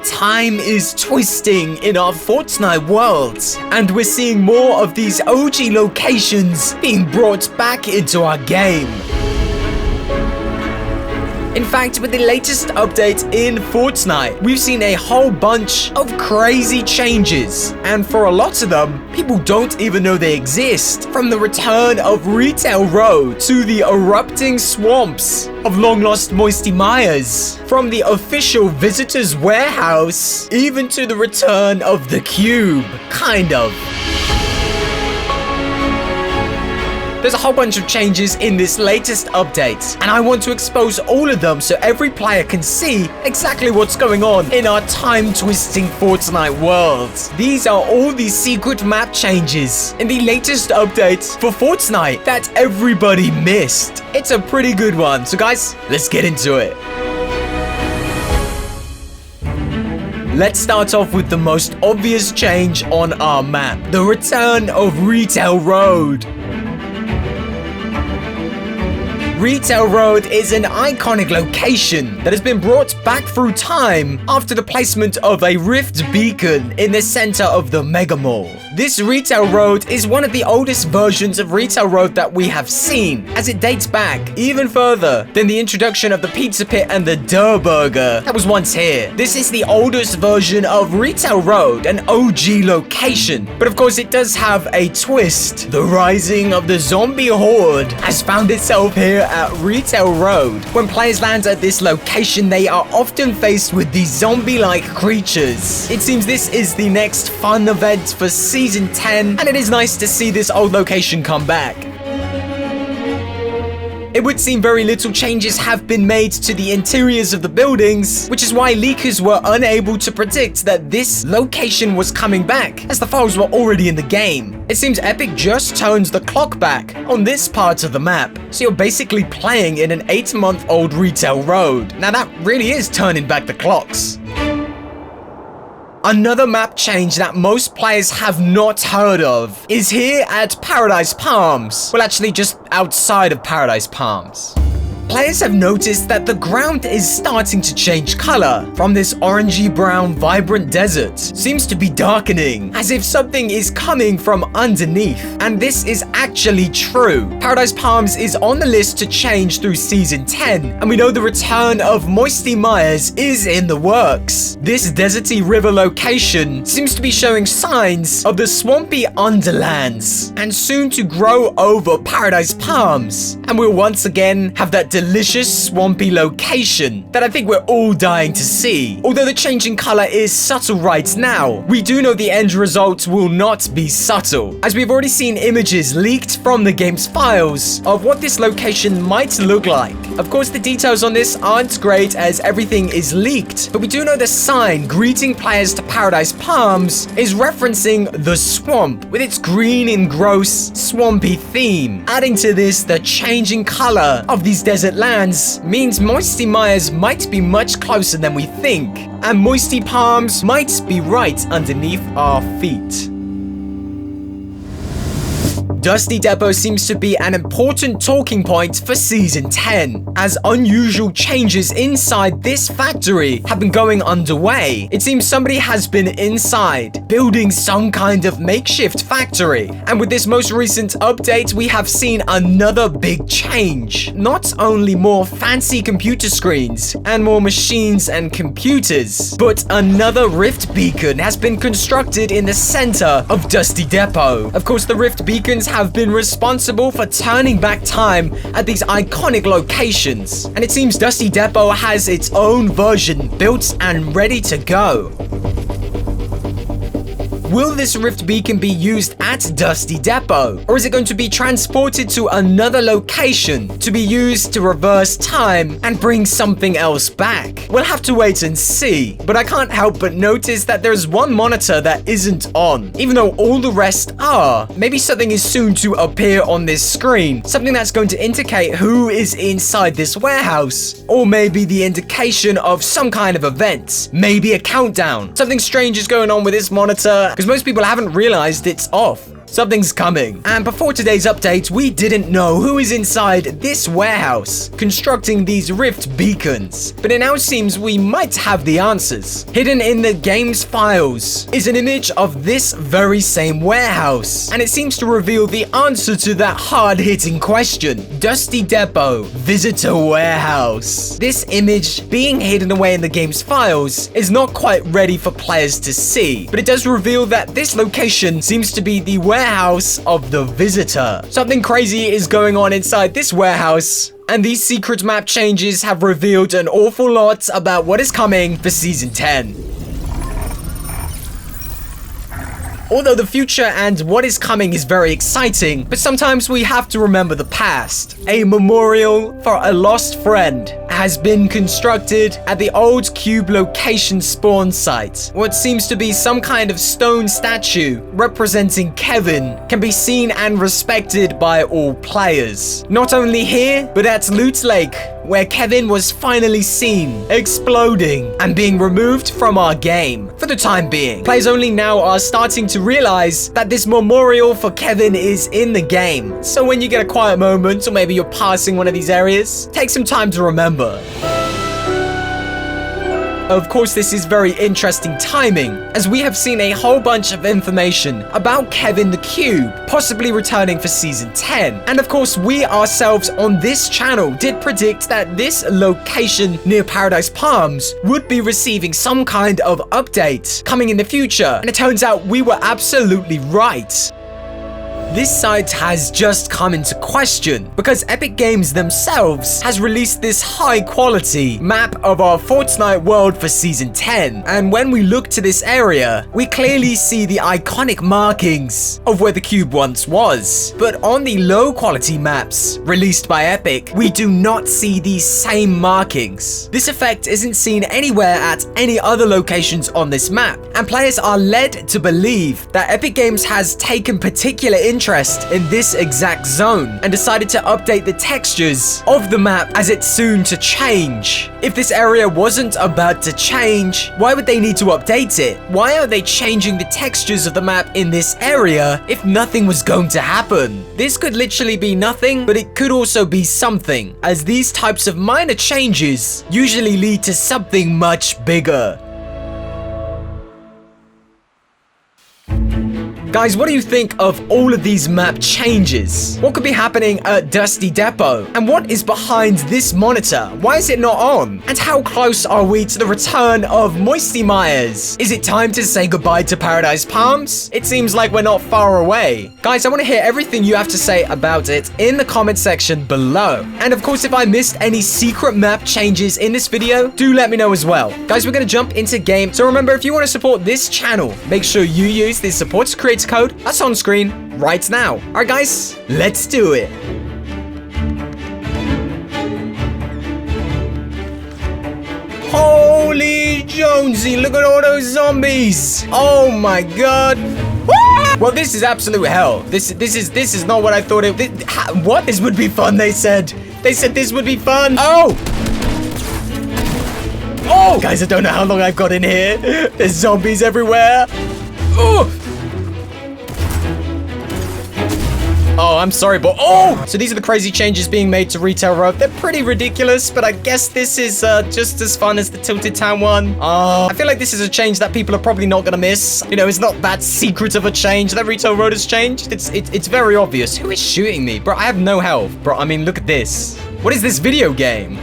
time is twisting in our Fortnite world, and we're seeing more of these OG locations being brought back into our game. In fact, with the latest update in Fortnite, we've seen a whole bunch of crazy changes, and for a lot of them, people don't even know they exist. From the return of Retail Road to the erupting swamps of long-lost Moisty Myers, from the official Visitor's Warehouse, even to the return of the Cube, kind of. There's a whole bunch of changes in this latest update, and I want to expose all of them so every player can see exactly what's going on in our time-twisting Fortnite world. These are all the secret map changes in the latest update for Fortnite that everybody missed. It's a pretty good one, so guys, let's get into it. Let's start off with the most obvious change on our map, the return of Retail Road. Retail Road is an iconic location that has been brought back through time after the placement of a rift beacon in the center of the Mega Mall. This Retail Road is one of the oldest versions of Retail Road that we have seen, as it dates back even further than the introduction of the Pizza Pit and the Durr Burger that was once here. This is the oldest version of Retail Road, an OG location, but of course it does have a twist. The rising of the zombie horde has found itself here at Retail Road. When players land at this location, they are often faced with these zombie-like creatures. It seems this is the next fun event for Season 10, and it is nice to see this old location come back. It would seem very little changes have been made to the interiors of the buildings, which is why leakers were unable to predict that this location was coming back, as the files were already in the game. It seems Epic just turned the clock back on this part of the map, so you're basically playing in an 8-month-old Retail Road. Now that really is turning back the clocks. Another map change that most players have not heard of is here at Paradise Palms. Well, actually just outside of Paradise Palms. Players have noticed that the ground is starting to change color from this orangey brown vibrant desert. Seems to be darkening, as if something is coming from underneath. And this is actually true. Paradise Palms is on the list to change through Season 10, and we know the return of Moisty Myers is in the works. This deserty river location seems to be showing signs of the swampy underlands, and soon to grow over Paradise Palms. And we'll once again have that delicious swampy location that I think we're all dying to see. Although the changing color is subtle right now, we do know the end result will not be subtle, as we've already seen images leaked from the game's files of what this location might look like. Of course, the details on this aren't great as everything is leaked, but we do know the sign greeting players to Paradise Palms is referencing the swamp with its green and gross swampy theme. Adding to this, the changing color of these desert lands means Moisty Myers might be much closer than we think, and Moisty Palms might be right underneath our feet. Dusty Depot seems to be an important talking point for Season 10, as unusual changes inside this factory have been going underway. It seems somebody has been inside, building some kind of makeshift factory. And with this most recent update, we have seen another big change. Not only more fancy computer screens and more machines and computers, but another rift beacon has been constructed in the center of Dusty Depot. Of course, the rift beacons have been responsible for turning back time at these iconic locations, and it seems Dusty Depot has its own version built and ready to go. Will this rift beacon be used at Dusty Depot, or is it going to be transported to another location to be used to reverse time and bring something else back? We'll have to wait and see, but I can't help but notice that there's one monitor that isn't on, even though all the rest are. Maybe something is soon to appear on this screen, something that's going to indicate who is inside this warehouse, or maybe the indication of some kind of event, maybe a countdown. Something strange is going on with this monitor, because most people haven't realized it's off. Something's coming. And before today's update, we didn't know who is inside this warehouse, constructing these rift beacons. But it now seems we might have the answers. Hidden in the game's files is an image of this very same warehouse. And it seems to reveal the answer to that hard-hitting question. Dusty Depot, Visitor Warehouse. This image, being hidden away in the game's files, is not quite ready for players to see. But it does reveal that this location seems to be the warehouse of the Visitor. Something crazy is going on inside this warehouse, and these secret map changes have revealed an awful lot about what is coming for Season 10. Although the future and what is coming is very exciting, but sometimes we have to remember the past. A memorial for a lost friend has been constructed at the old cube location spawn site. What seems to be some kind of stone statue representing Kevin can be seen and respected by all players. Not only here, but at Loot Lake, where Kevin was finally seen exploding and being removed from our game for the time being. Players only now are starting to realize that this memorial for Kevin is in the game. So when you get a quiet moment, or maybe you're passing one of these areas, take some time to remember. Of course, this is very interesting timing, as we have seen a whole bunch of information about Kevin the Cube possibly returning for Season 10. And of course, we ourselves on this channel did predict that this location near Paradise Palms would be receiving some kind of update coming in the future. And it turns out we were absolutely right. This site has just come into question because Epic Games themselves has released this high quality map of our Fortnite world for Season 10. And when we look to this area, we clearly see the iconic markings of where the cube once was. But on the low quality maps released by Epic, we do not see these same markings. This effect isn't seen anywhere at any other locations on this map. And players are led to believe that Epic Games has taken particular interest in this exact zone and decided to update the textures of the map as it's soon to change. If this area wasn't about to change, why would they need to update it? Why are they changing the textures of the map in this area if nothing was going to happen? This could literally be nothing, but it could also be something, as these types of minor changes usually lead to something much bigger. Guys, what do you think of all of these map changes? What could be happening at Dusty Depot? And what is behind this monitor? Why is it not on? And how close are we to the return of Moisty Myers? Is it time to say goodbye to Paradise Palms? It seems like we're not far away. Guys, I want to hear everything you have to say about it in the comment section below. And of course, if I missed any secret map changes in this video, do let me know as well. Guys, we're going to jump into game. So remember, if you want to support this channel, make sure you use the support to create code that's on screen right now. All right, guys, let's do it. Holy Jonesy, look at all those zombies. Oh my god. Well, this is absolute hell. This is not what I thought it. What? This would be fun, they said. They said this would be fun. Oh! Oh! Guys, I don't know how long I've got in here. There's zombies everywhere. Oh! Oh, I'm sorry, but oh! So these are the crazy changes being made to Retail Road. They're pretty ridiculous, but I guess this is just as fun as the Tilted Town one. I feel like this is a change that people are probably not gonna miss. You know, it's not that secret of a change that Retail Road has changed. It's very obvious. Who is shooting me? Bro, I have no health. Bro, I mean, look at this. What is this video game?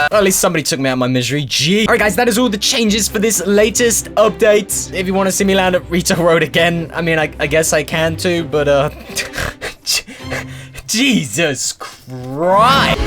Well, at least somebody took me out of my misery. Gee. Alright, guys, that is all the changes for this latest update. If you want to see me land at Retail Road again, I mean, I guess I can too, but, Jesus Christ.